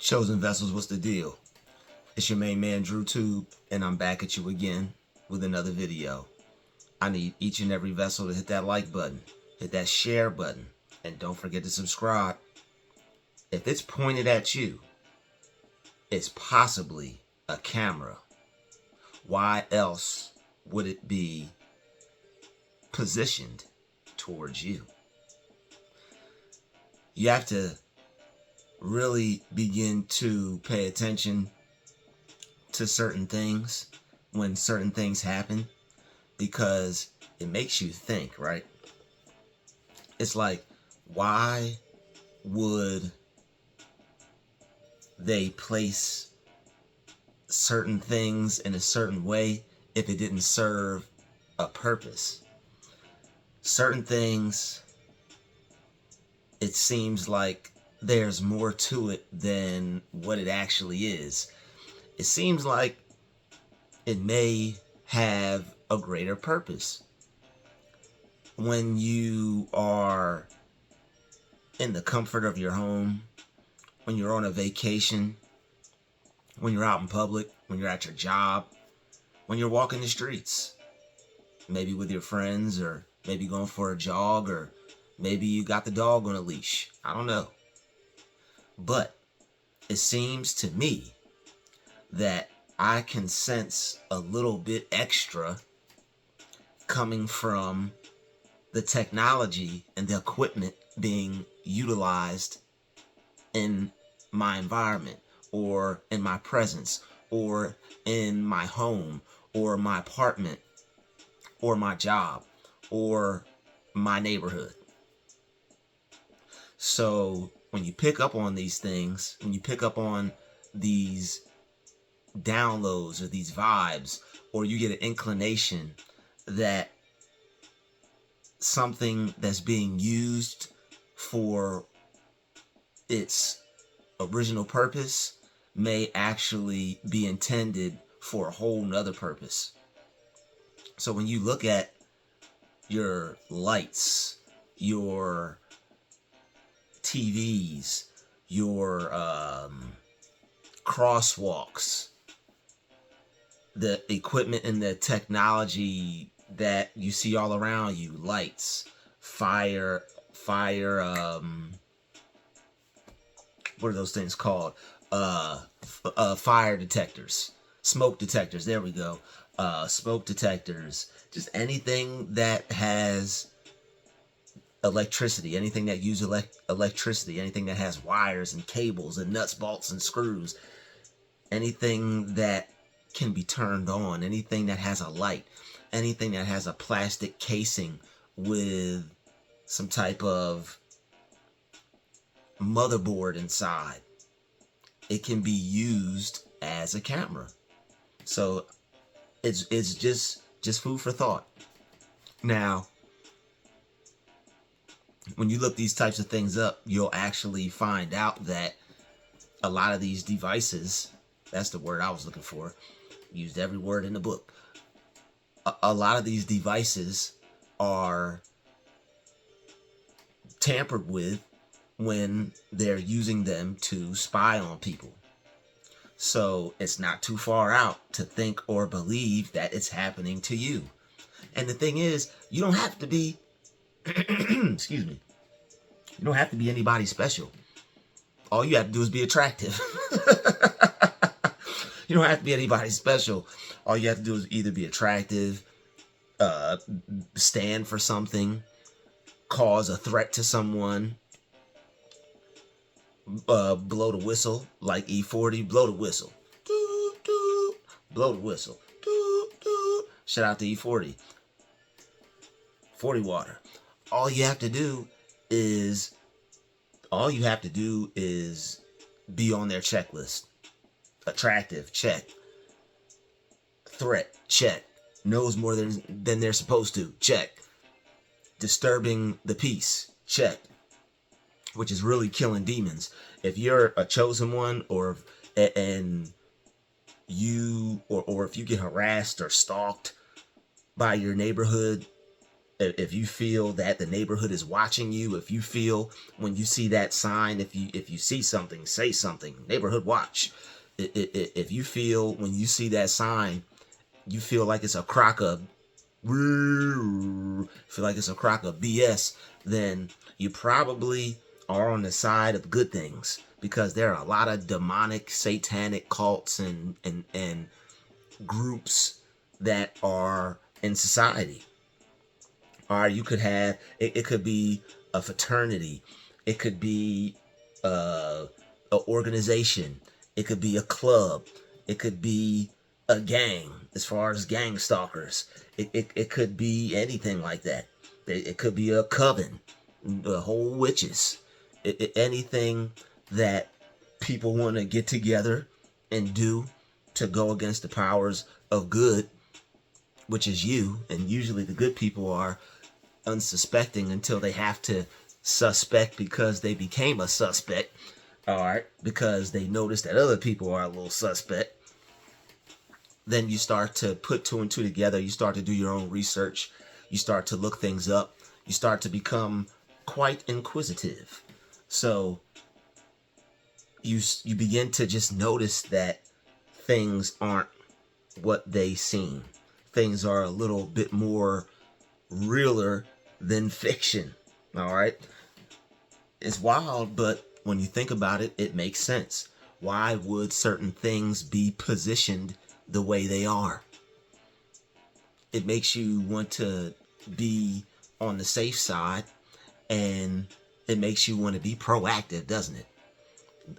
Chosen Vessels, what's the deal? It's your main man, Druuill, and I'm back at you again with another video. I need each and every vessel to hit that like button, hit that share button, and don't forget to subscribe. If it's pointed at you, it's possibly a camera. Why else would it be positioned towards you? You have to really begin to pay attention to certain things when certain things happen, because it makes you think, right? It's like, why would they place certain things in a certain way if it didn't serve a purpose? Certain things, it seems like there's more to it than what it actually is. It seems like it may have a greater purpose. When you are in the comfort of your home, when you're on a vacation, when you're out in public, when you're at your job, when you're walking the streets, maybe with your friends, or maybe going for a jog, or maybe you got the dog on a leash. I don't know. But it seems to me that I can sense a little bit extra coming from the technology and the equipment being utilized in my environment, or in my presence, or in my home, or my apartment, or my job, or my neighborhood. So when you pick up on these things, when you pick up on these downloads or these vibes, or you get an inclination that something that's being used for its original purpose may actually be intended for a whole nother purpose. So when you look at your lights, your TVs, your crosswalks, the equipment and the technology that you see all around you, lights, fire, what are those things called? Fire detectors, smoke detectors. There we go. Smoke detectors. Just anything that has electricity, anything that uses electricity, anything that has wires and cables and nuts, bolts, and screws, anything that can be turned on, anything that has a light, anything that has a plastic casing with some type of motherboard inside, it can be used as a camera. So it's just food for thought. Now, when you look these types of things up, you'll actually find out that a lot of these devices, that's the word I was looking for, used every word in the book. A lot of these devices are tampered with when they're using them to spy on people. So it's not too far out to think or believe that it's happening to you. And the thing is, you don't have to be excuse me, you don't have to be anybody special. All you have to do is be attractive. You don't have to be anybody special. All you have to do is either be attractive, stand for something, cause a threat to someone, blow the whistle like E40, blow the whistle, doo, doo, blow the whistle, doo, doo. Shout out to E40, 40 water. All you have to do is be on their checklist. Attractive, check. Threat, check. Knows more than they're supposed to, check. Disturbing the peace, check. Which is really killing demons. If you're a chosen one, or if you get harassed or stalked by your neighborhood If you feel that the neighborhood is watching you, if you feel when you see that sign, if you see something, say something, neighborhood watch. If you feel when you see that sign, you feel like it's a crock of BS, then you probably are on the side of good things, because there are a lot of demonic, satanic cults and groups that are in society. Or you could have it could be a fraternity, it could be an organization, it could be a club, it could be a gang. As far as gang stalkers, it could be anything like that. It could be a coven, the whole witches, anything that people want to get together and do to go against the powers of good, which is you. And usually the good people are unsuspecting until they have to suspect, because they became a suspect, all right, because they noticed that other people are a little suspect. Then you start to put two and two together. You start to do your own research. You start to look things up. You start to become quite inquisitive. So you begin to just notice that things aren't what they seem. Things are a little bit more realer than fiction. All right. It's wild, but when you think about it, it makes sense. Why would certain things be positioned the way they are? It makes you want to be on the safe side, and it makes you want to be proactive, doesn't it?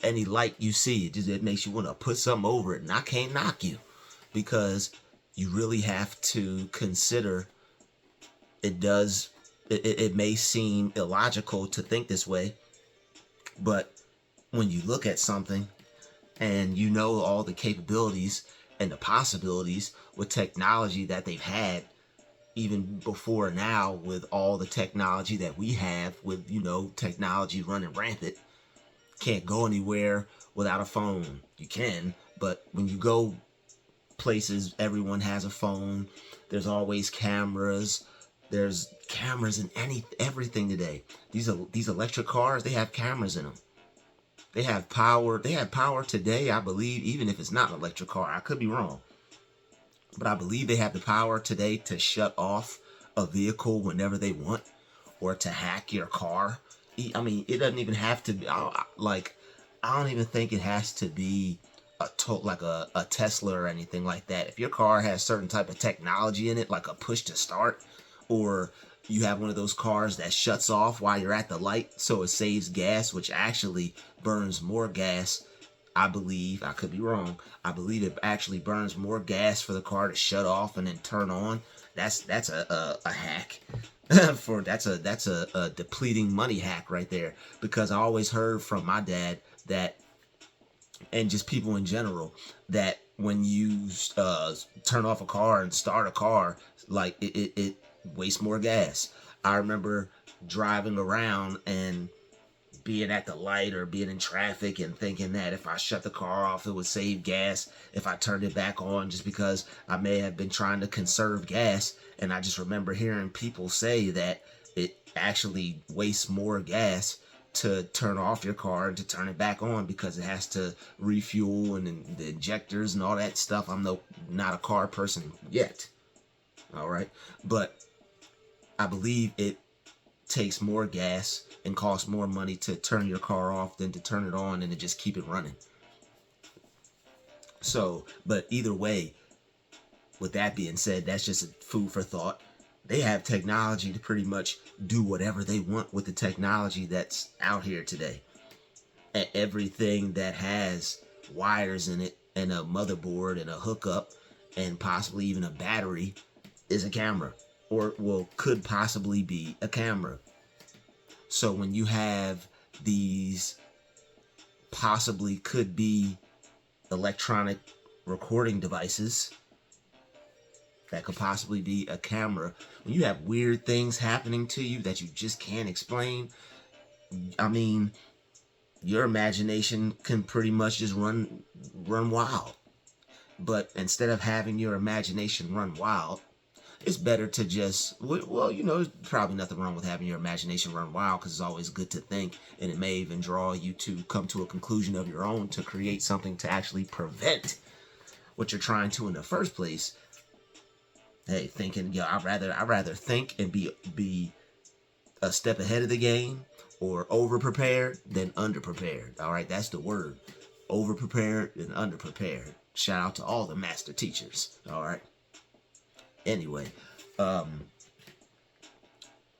Any light you see, it makes you want to put something over it, and I can't knock you, because you really have to consider it may seem illogical to think this way, but when you look at something and you know all the capabilities and the possibilities with technology that they've had even before now, with all the technology that we have, with, technology running rampant, can't go anywhere without a phone. You can, but when you go places, everyone has a phone. There's always cameras. There's cameras in everything today. These electric cars, they have cameras in them. They have power. They have power today, I believe, even if it's not an electric car. I could be wrong, but I believe they have the power today to shut off a vehicle whenever they want, or to hack your car. I mean, it doesn't even have to be I don't even think it has to be a Tesla or anything like that. If your car has certain type of technology in it, like a push to start, or you have one of those cars that shuts off while you're at the light, so it saves gas, which actually burns more gas. I believe, I could be wrong, I believe it actually burns more gas for the car to shut off and then turn on. That's a hack. That's a depleting money hack right there. Because I always heard from my dad that, and just people in general, that when you turn off a car and start a car, like it wastes more gas. I remember driving around and being at the light or being in traffic and thinking that if I shut the car off, it would save gas if I turned it back on, just because I may have been trying to conserve gas. And I just remember hearing people say that it actually wastes more gas to turn off your car and to turn it back on, because it has to refuel and the injectors and all that stuff. I'm not a car person yet. All right. But I believe it takes more gas and costs more money to turn your car off than to turn it on and to just keep it running. So, but either way, with that being said, that's just a food for thought. They have technology to pretty much do whatever they want with the technology that's out here today. And everything that has wires in it and a motherboard and a hookup and possibly even a battery is a camera, or could possibly be a camera. So when you have these possibly could be electronic recording devices that could possibly be a camera, when you have weird things happening to you that you just can't explain, I mean, your imagination can pretty much just run wild. But instead of having your imagination run wild, it's better to just, well, you know, there's probably nothing wrong with having your imagination run wild, because it's always good to think, and it may even draw you to come to a conclusion of your own to create something to actually prevent what you're trying to in the first place. Hey, thinking, I'd rather think and be a step ahead of the game or over prepared than under prepared. All right, that's the word. Over prepared and under prepared. Shout out to all the master teachers. All right. Anyway,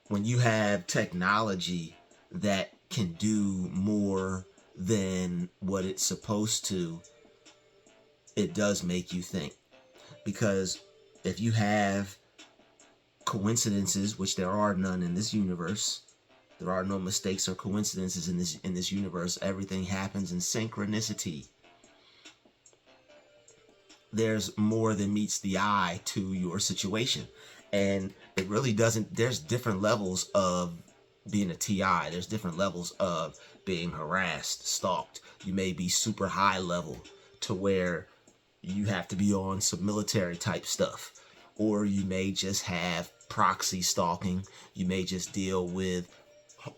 when you have technology that can do more than what it's supposed to, it does make you think. Because if you have coincidences, which there are none in this universe, there are no mistakes or coincidences in this universe. Everything happens in synchronicity. There's more than meets the eye to your situation. And it really doesn't, there's different levels of being a TI. There's different levels of being harassed, stalked. You may be super high level to where you have to be on some military type stuff. Or you may just have proxy stalking. You may just deal with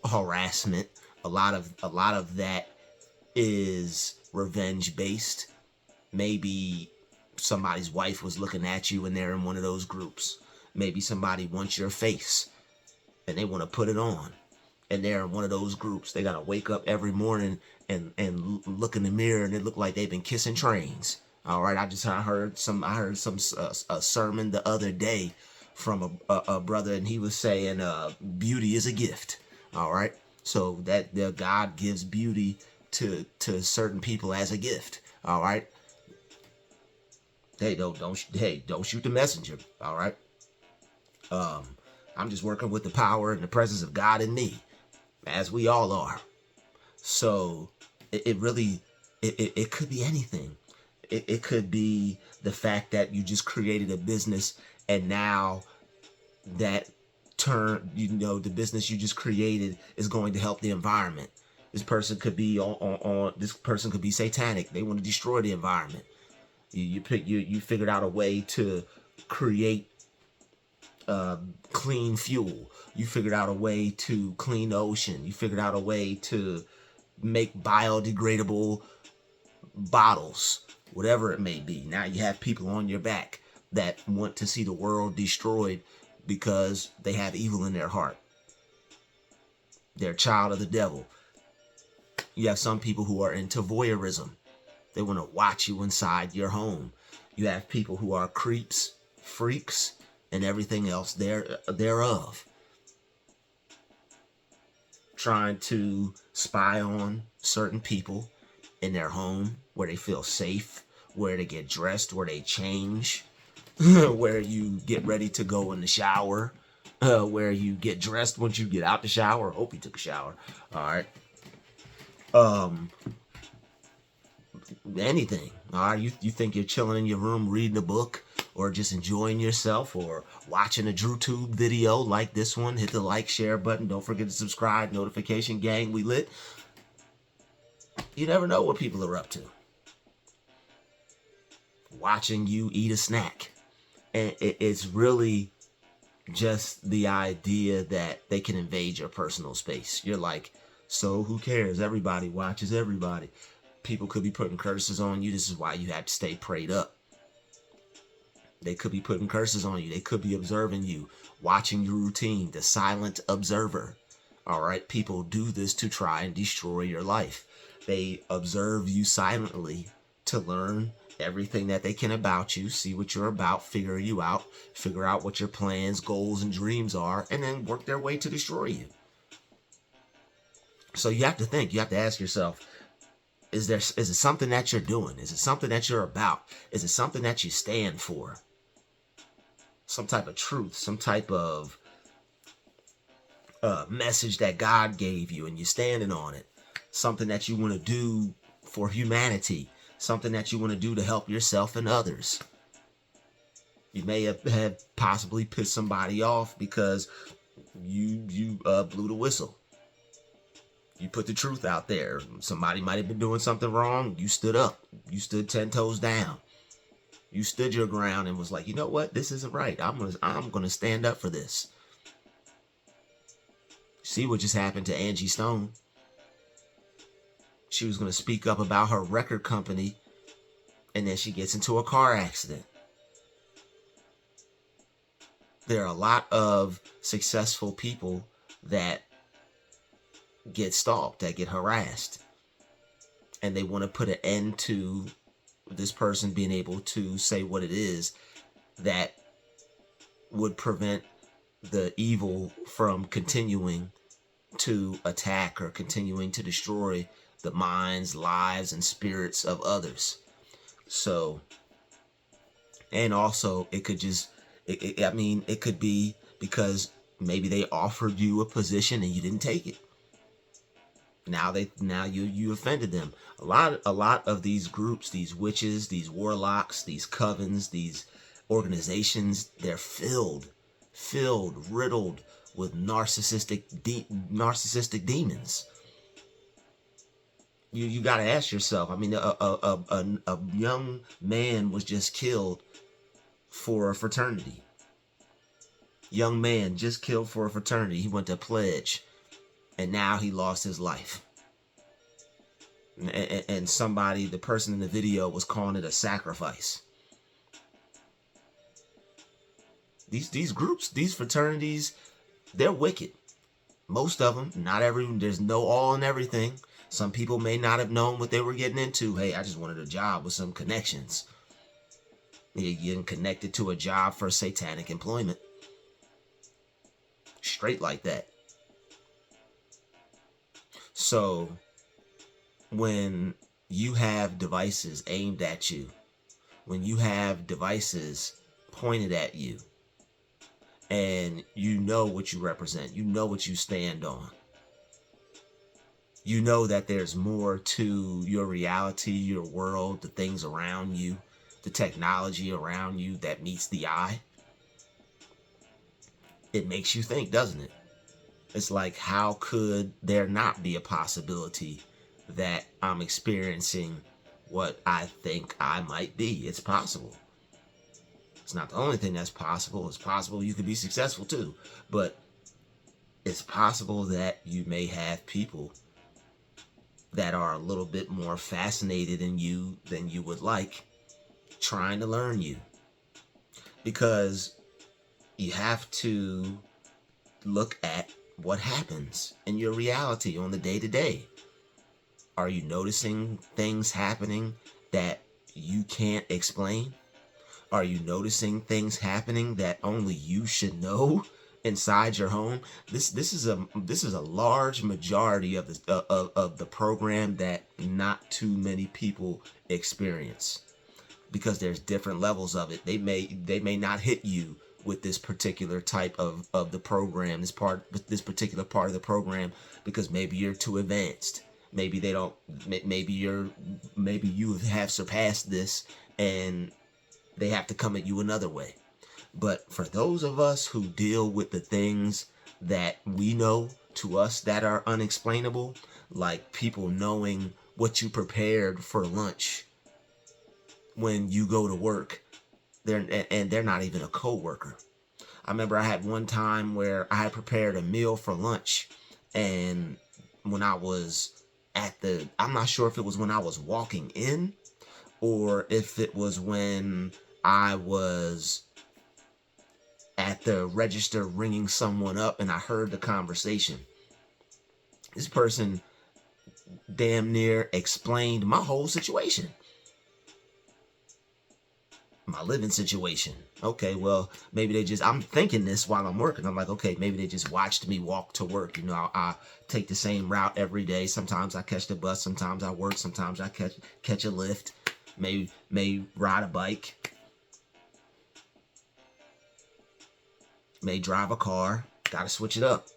harassment. A lot of that is revenge based. Maybe somebody's wife was looking at you and they're in one of those groups. Maybe somebody wants your face and they want to put it on, and they're in one of those groups. They gotta wake up every morning and look in the mirror and it look like they've been kissing trains. All right, I heard a sermon the other day from a brother, and he was saying beauty is a gift. All right, so that God gives beauty to certain people as a gift. All right. Hey, don't shoot the messenger. All right. I'm just working with the power and the presence of God in me, as we all are. So it really could be anything. It could be the fact that you just created a business, and now that the business you just created is going to help the environment. This person could be this person could be satanic. They want to destroy the environment. You figured out a way to create clean fuel. You figured out a way to clean the ocean. You figured out a way to make biodegradable bottles, whatever it may be. Now you have people on your back that want to see the world destroyed because they have evil in their heart. They're a child of the devil. You have some people who are into voyeurism. They want to watch you inside your home. You have people who are creeps, freaks, and everything else thereof, trying to spy on certain people in their home, where they feel safe, where they get dressed, where they change, where you get ready to go in the shower, where you get dressed once you get out the shower. Hope you took a shower. All right. Anything. All right. You think you're chilling in your room reading a book, or just enjoying yourself, or watching a Druuill video like this one. Hit the like, share button. Don't forget to subscribe. Notification gang, we lit. You never know what people are up to. Watching you eat a snack. And it's really just the idea that they can invade your personal space. You're like, so who cares? Everybody watches everybody. People could be putting curses on you. This is why you have to stay prayed up. They could be putting curses on you. They could be observing you, watching your routine, the silent observer. All right, people do this to try and destroy your life. They observe you silently to learn everything that they can about you, see what you're about, figure you out, figure out what your plans, goals, and dreams are, and then work their way to destroy you. So you have to think, you have to ask yourself, is it something that you're doing? Is it something that you're about? Is it something that you stand for? Some type of truth, some type of message that God gave you and you're standing on it. Something that you want to do for humanity. Something that you want to do to help yourself and others. You may have possibly pissed somebody off because you blew the whistle. You put the truth out there. Somebody might have been doing something wrong. You stood up. You stood 10 toes down. You stood your ground and was like, you know what? This isn't right. I'm gonna stand up for this. See what just happened to Angie Stone. She was gonna speak up about her record company, and then she gets into a car accident. There are a lot of successful people that get stalked, that get harassed, and they want to put an end to this person being able to say what it is that would prevent the evil from continuing to attack or continuing to destroy the minds, lives, and spirits of others. So, and also it could just, it could be because maybe they offered you a position and you didn't take it. Now you offended them. A lot of these groups, these witches, these warlocks, these covens, these organizations, they're riddled with narcissistic demons. You got to ask yourself. I mean, a young man was just killed for a fraternity. Young man just killed for a fraternity. He went to pledge, and now he lost his life. And somebody, the person in the video, was calling it a sacrifice. These groups, these fraternities, they're wicked. Most of them, not everyone. There's no all and everything. Some people may not have known what they were getting into. Hey, I just wanted a job with some connections. You're getting connected to a job for satanic employment. Straight like that. So, when you have devices aimed at you, when you have devices pointed at you, and you know what you represent, you know what you stand on, you know that there's more to your reality, your world, the things around you, the technology around you that meets the eye. It makes you think, doesn't it? It's like, how could there not be a possibility that I'm experiencing what I think I might be? It's possible. It's not the only thing that's possible. It's possible you could be successful too, but it's possible that you may have people that are a little bit more fascinated in you than you would like, trying to learn you. Because you have to look at what happens in your reality on the day-to-day. Are you noticing things happening that you can't explain? Are you noticing things happening that only you should know inside your home? This is a large majority of the program that not too many people experience, because there's different levels of it. They may not hit you with this particular type of the program, this particular part of the program, because maybe you're too advanced. Maybe they don't. Maybe you have surpassed this, and they have to come at you another way. But for those of us who deal with the things that we know to us that are unexplainable, like people knowing what you prepared for lunch when you go to work, they're not even a coworker. I remember I had one time where I had prepared a meal for lunch, and when I was I'm not sure if it was when I was walking in or if it was when I was at the register ringing someone up and I heard the conversation. This person damn near explained my whole situation. My living situation. Okay, well, maybe I'm thinking this while I'm working. I'm like, okay, maybe they just watched me walk to work. You know, I take the same route every day. Sometimes I catch the bus, sometimes I work, sometimes I catch a lift, may ride a bike, may drive a car. Gotta switch it up.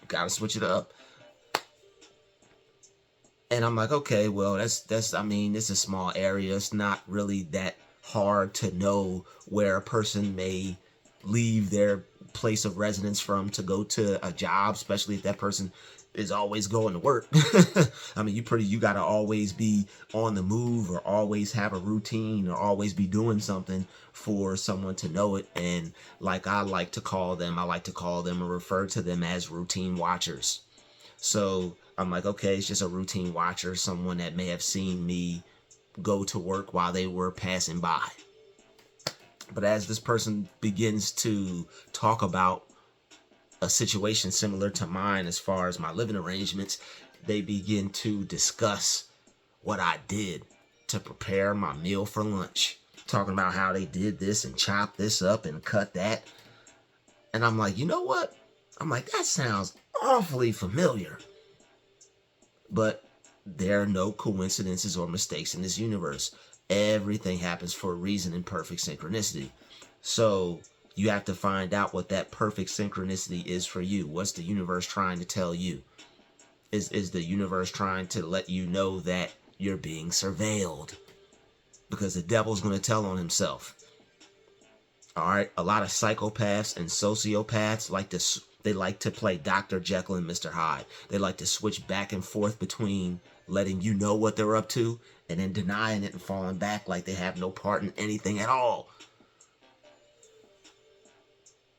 Gotta switch it up. And I'm like, okay, well, that's I mean, it's a small area. It's not really that hard to know where a person may leave their place of residence from to go to a job, especially if that person is always going to work. I mean, you got to always be on the move, or always have a routine, or always be doing something for someone to know it. And like I like to call them or refer to them as routine watchers. So I'm like, okay, it's just a routine watcher, someone that may have seen me go to work while they were passing by. But as this person begins to talk about a situation similar to mine as far as my living arrangements, they begin to discuss what I did to prepare my meal for lunch. Talking about how they did this and chopped this up and cut that. And I'm like, you know what? I'm like, that sounds awfully familiar. But there are no coincidences or mistakes in this universe. Everything happens for a reason in perfect synchronicity. So you have to find out what that perfect synchronicity is for you. What's the universe trying to tell you? Is the universe trying to let you know that you're being surveilled? Because the devil's going to tell on himself. All right, a lot of psychopaths and sociopaths like to play Dr. Jekyll and Mr. Hyde. They like to switch back and forth between letting you know what they're up to and then denying it and falling back like they have no part in anything at all.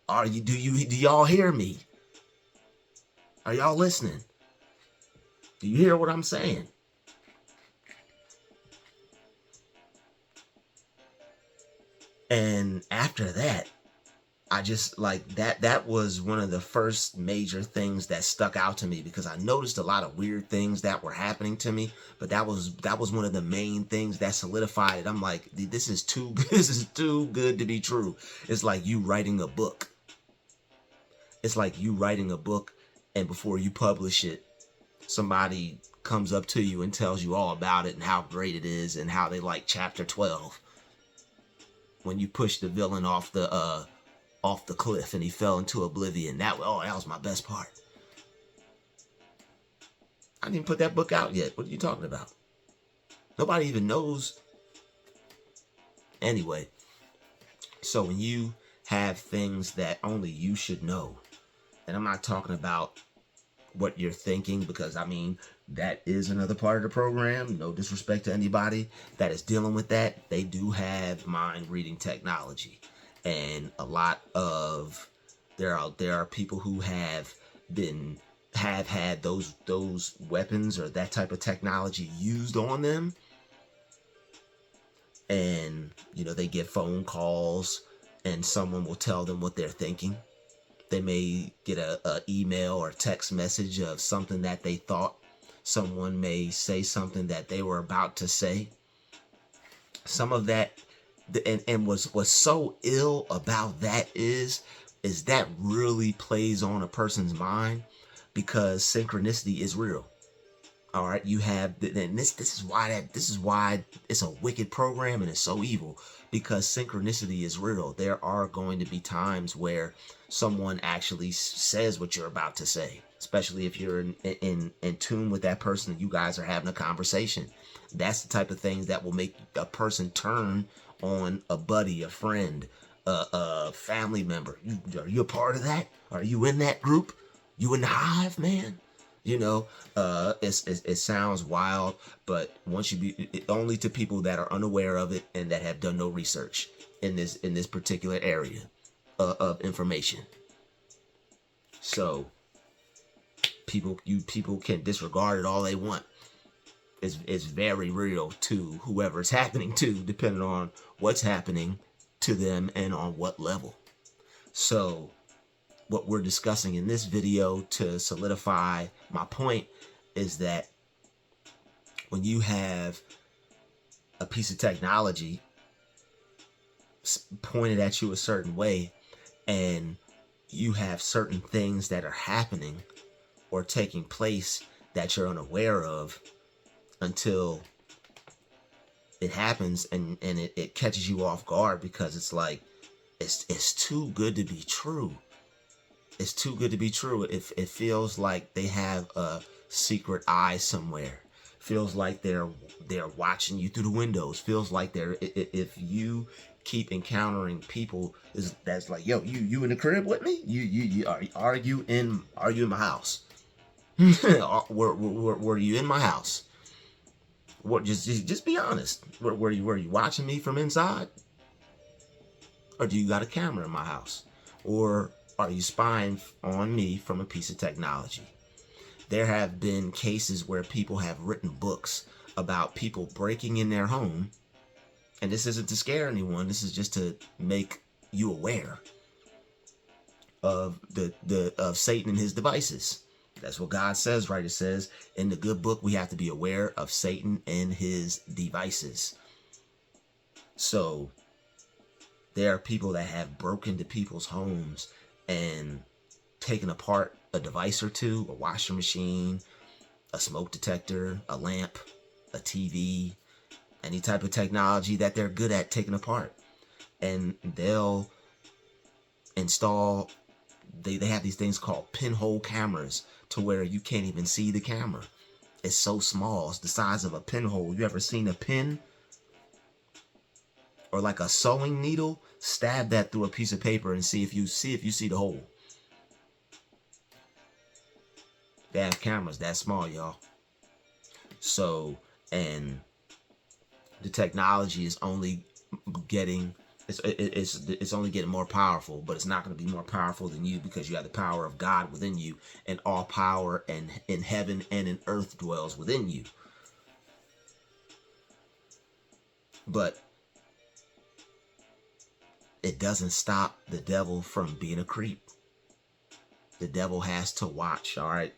Do y'all hear me? Are y'all listening? Do you hear what I'm saying? And after that, I just like that was one of the first major things that stuck out to me, because I noticed a lot of weird things that were happening to me, but that was one of the main things that solidified it. I'm like, this is too good to be true. It's like you writing a book. It's like you writing a book, and before you publish it, somebody comes up to you and tells you all about it and how great it is and how they like chapter 12. When you push the villain off the cliff and he fell into oblivion. That was my best part. I didn't even put that book out yet. What are you talking about? Nobody even knows. Anyway, so when you have things that only you should know, and I'm not talking about what you're thinking, because I mean, that is another part of the program. No disrespect to anybody that is dealing with that. They do have mind reading technology. And a lot of there are people who have had those weapons or that type of technology used on them, and they get phone calls and someone will tell them what they're thinking. They may get a email or text message of something that they thought. Someone may say something that they were about to say. Some of that. And what's so ill about that is that really plays on a person's mind, because synchronicity is real. All right, you have, and this is why it's a wicked program and it's so evil, because synchronicity is real. There are going to be times where someone actually says what you're about to say, especially if you're in tune with that person and you guys are having a conversation. That's the type of things that will make a person turn on a buddy, a friend, a family member. Are you a part of that? Are you in that group? You in the hive, man? It sounds wild, but once only to people that are unaware of it and that have done no research in this particular area of information. So people can disregard it all they want. It's very real to whoever it's happening to, depending on what's happening to them and on what level. So what we're discussing in this video, to solidify my point, is that when you have a piece of technology pointed at you a certain way, and you have certain things that are happening or taking place that you're unaware of until it happens, and it catches you off guard, because it's like, it's too good to be true. It's too good to be true. It feels like they have a secret eye somewhere. Feels like they're watching you through the windows. Feels like if you keep encountering people that's like, yo, you in the crib with me? Are you in my house? Were you in my house? What? Just be honest. Were you watching me from inside, or do you got a camera in my house, or are you spying on me from a piece of technology? There have been cases where people have written books about people breaking in their home, and this isn't to scare anyone. This is just to make you aware of of Satan and his devices. That's what God says, right? It says in the good book, we have to be aware of Satan and his devices. So there are people that have broken into people's homes and taken apart a device or two, a washing machine, a smoke detector, a lamp, a TV, any type of technology that they're good at taking apart. And they'll install, they have these things called pinhole cameras to where you can't even see the camera. It's so small. It's the size of a pinhole. You ever seen a pin or like a sewing needle? Stab that through a piece of paper and see if you see the hole. They have cameras that small, y'all. So, and the technology is only getting, it's only getting more powerful, but it's not going to be more powerful than you, because you have the power of God within you, and all power and in heaven and in earth dwells within you. But it doesn't stop the devil from being a creep. The devil has to watch, all right?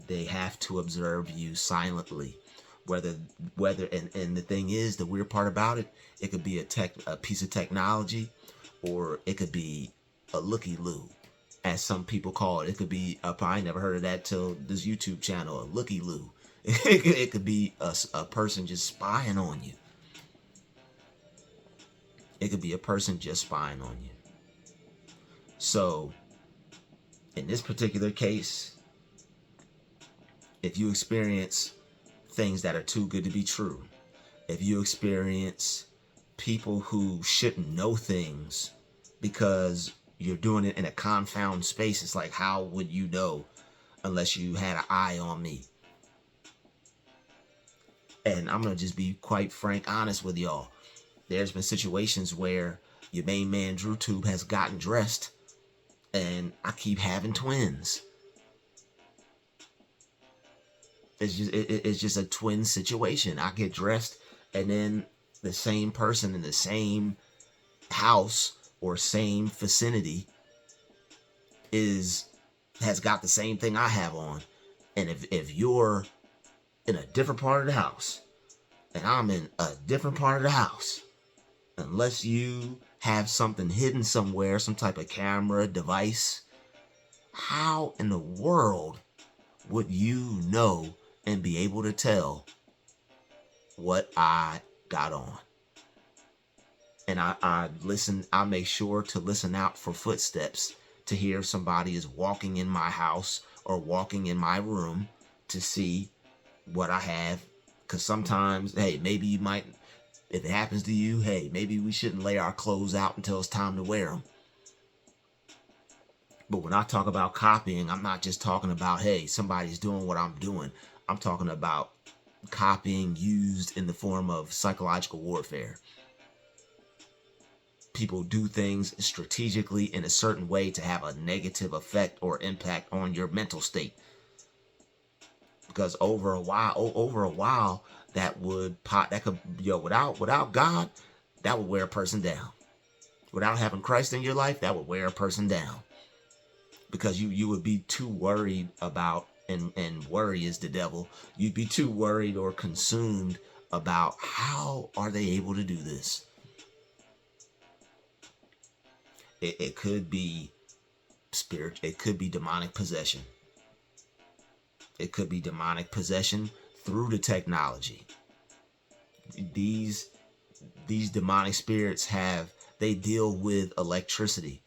They have to observe you silently. Whether and the thing is, the weird part about it, it could be a piece of technology, or it could be a looky-loo, as some people call it. It could be, I never heard of that till this YouTube channel, a looky-loo. It could be a person just spying on you. It could be a person just spying on you. So, in this particular case, if you experience things that are too good to be true, if you experience people who shouldn't know things because you're doing it in a confound space, it's like, how would you know unless you had an eye on me? And I'm going to just be quite frank, honest with y'all. There's been situations where your main man Druuill has gotten dressed and I keep having twins. It's just a twin situation. I get dressed and then the same person in the same house or same vicinity has got the same thing I have on. And if you're in a different part of the house and I'm in a different part of the house, unless you have something hidden somewhere, some type of camera device, how in the world would you know and be able to tell what I got on? And I listen, I make sure to listen out for footsteps to hear if somebody is walking in my house or walking in my room to see what I have. Because sometimes, hey, maybe you might, if it happens to you, hey, maybe we shouldn't lay our clothes out until it's time to wear them. But when I talk about copying, I'm not just talking about, hey, somebody's doing what I'm doing. I'm talking about copying used in the form of psychological warfare. People do things strategically in a certain way to have a negative effect or impact on your mental state. Because over a while, that could, without God, that would wear a person down. Without having Christ in your life, that would wear a person down. Because you would be too worried about, and worry is the devil. You'd be too worried or consumed about how are they able to do this. It could be spirit. It could be demonic possession. It could be demonic possession through the technology. These demonic spirits they deal with electricity.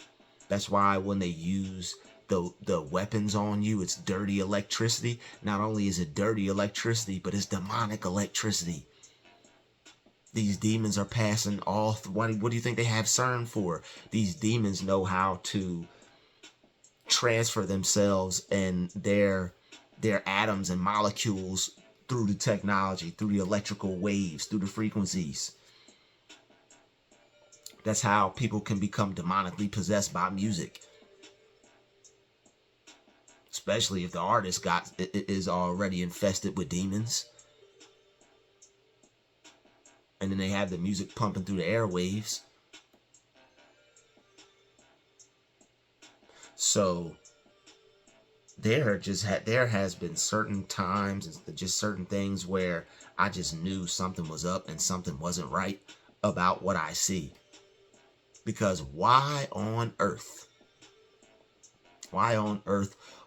That's why when they use the weapons on you, it's dirty electricity. Not only is it dirty electricity, but it's demonic electricity. These demons are passing all. What do you think they have CERN for? These demons know how to transfer themselves and their their atoms and molecules through the technology, through the electrical waves, through the frequencies. That's how people can become demonically possessed by music. Especially if the artist is already infested with demons. And then they have the music pumping through the airwaves. So there has been certain times and just certain things where I just knew something was up and something wasn't right about what I see. Because why on earth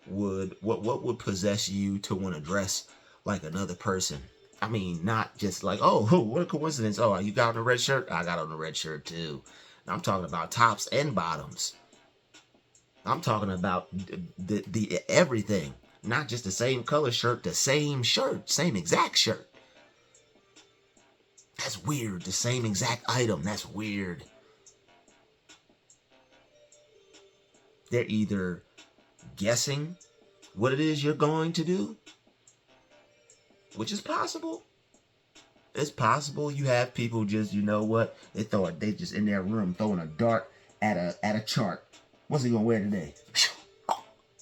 would what would possess you to want to dress like another person? I mean, not just like, oh, what a coincidence. Oh, you got on a red shirt? I got on a red shirt too. I'm talking about tops and bottoms. I'm talking about the everything. Not just the same color shirt, the same shirt, same exact shirt. That's weird. The same exact item. That's weird. They're either guessing what it is you're going to do, which is possible. It's possible you have people just, you know what, they just in their room throwing a dart at a chart. What's he gonna wear today?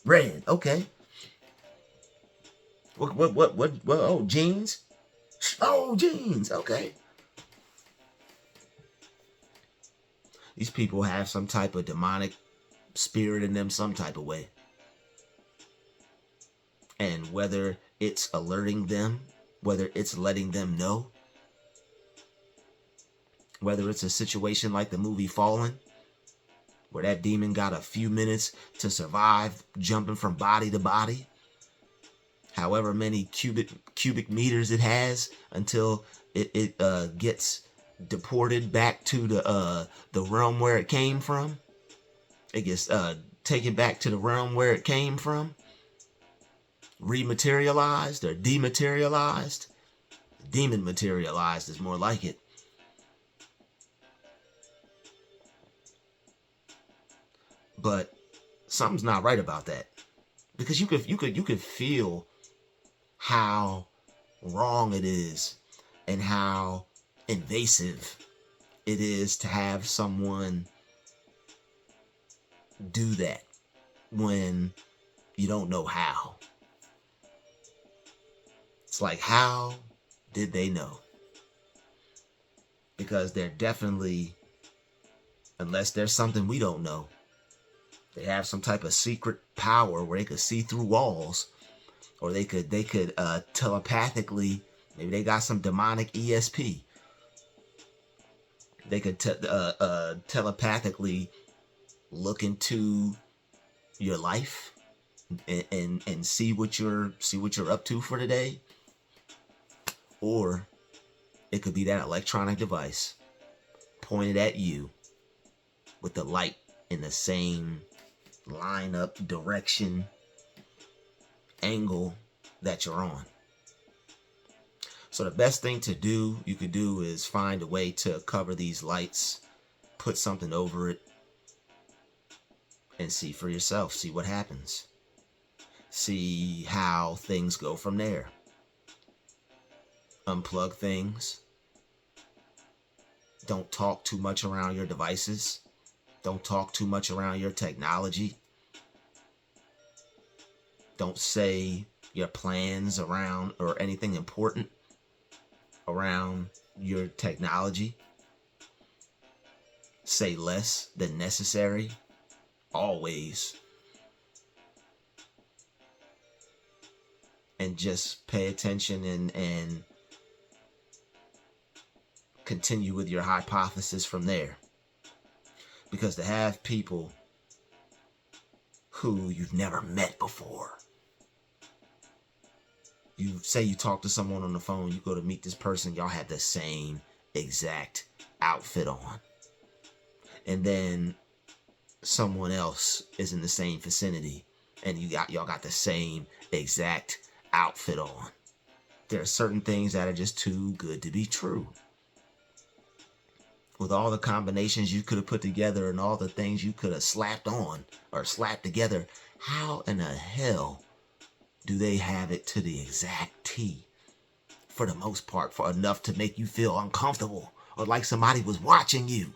Red. Okay. What? Oh, jeans. Oh, jeans. Okay. These people have some type of demonic spirit in them, some type of way. And whether it's alerting them, whether it's letting them know, whether it's a situation like the movie Fallen, where that demon got a few minutes to survive jumping from body to body, however many cubic meters it has until it gets deported back to the realm where it came from. It gets taken back to the realm where it came from, rematerialized or dematerialized. Demon materialized is more like it. But something's not right about that, because you could feel how wrong it is and how invasive it is to have someone do that when you don't know how. It's like, how did they know? Because they're definitely, unless there's something we don't know, they have some type of secret power where they could see through walls, or they could telepathically, maybe they got some demonic ESP. They could telepathically look into your life and see what you're up to for the day. Or it could be that electronic device pointed at you with the light in the same lineup, direction, angle that you're on. So the best thing you could do is find a way to cover these lights, put something over it, and see for yourself. See what happens. See how things go from there. Unplug things. Don't talk too much around your devices. Don't talk too much around your technology. Don't say your plans around or anything important around your technology. Say less than necessary. Always. And just pay attention and continue with your hypothesis from there. Because to have people who you've never met before, you say you talk to someone on the phone, you go to meet this person, y'all have the same exact outfit on. And then someone else is in the same vicinity and y'all got the same exact outfit on. There are certain things that are just too good to be true. With all the combinations you could have put together and all the things you could have slapped on or slapped together, how in the hell do they have it to the exact T? For the most part, for enough to make you feel uncomfortable or like somebody was watching you.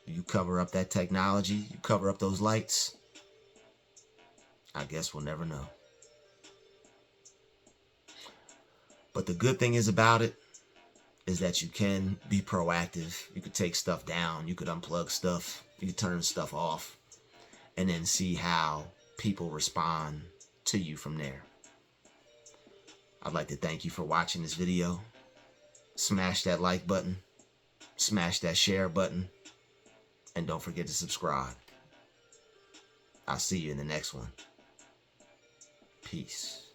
You cover up that technology, you cover up those lights. I guess we'll never know. But the good thing is about it is that you can be proactive. You could take stuff down, you could unplug stuff, you could turn stuff off, and then see how people respond to you from there. I'd like to thank you for watching this video. Smash that like button, smash that share button, and don't forget to subscribe. I'll see you in the next one. Peace.